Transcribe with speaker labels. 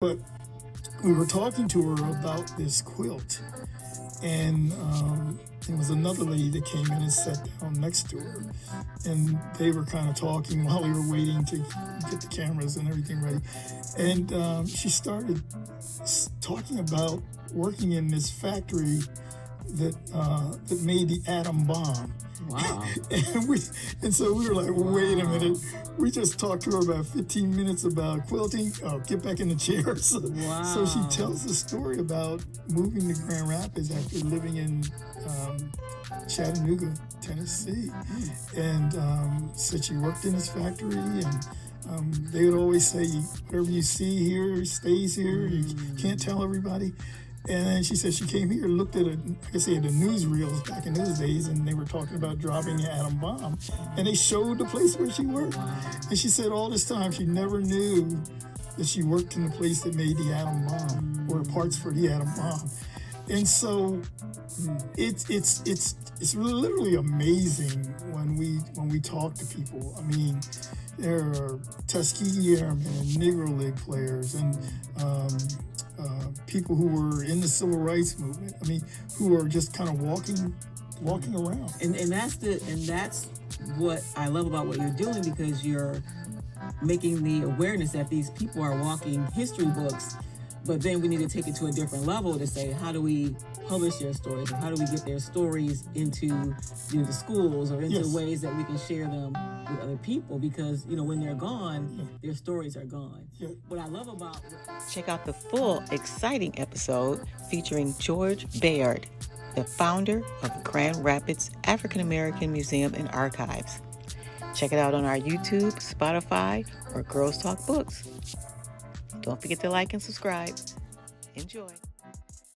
Speaker 1: But we were talking to her about this quilt, and there was another lady that came in and sat down next to her, and they were kind of talking while we were waiting to get the cameras and everything ready. And she started talking about working in this factory that made the atom bomb.
Speaker 2: Wow.
Speaker 1: and so we were like, wait a minute. We just talked to her about 15 minutes about quilting. Oh, get back in the chair. So she tells the story about moving to Grand Rapids after living in Chattanooga, Tennessee. And said she worked in this factory, and they would always say, whatever you see here stays here. You can't tell everybody. And then she said she came here, looked at the newsreels back in those days, and they were talking about dropping the atom bomb. And they showed the place where she worked. And she said all this time she never knew that she worked in the place that made the atom bomb, or parts for the atom bomb. And so it's literally amazing when we talk to people. I mean, there are Tuskegee Airmen and Negro League players and people who were in the civil rights movement. I mean, who are just kind of walking around.
Speaker 2: And that's what I love about what you're doing, because you're making the awareness that these people are walking history books. But then we need to take it to a different level to say, how do we publish their stories, or how do we get their stories into the schools or into ways that we can share them with other people? Because when they're gone, their stories are gone. What I love about
Speaker 3: check out the full exciting episode featuring George Bayard, the founder of Grand Rapids African American Museum and Archives. Check it out on our YouTube, Spotify, or Girls Talk Books. Don't forget to like and subscribe. Enjoy.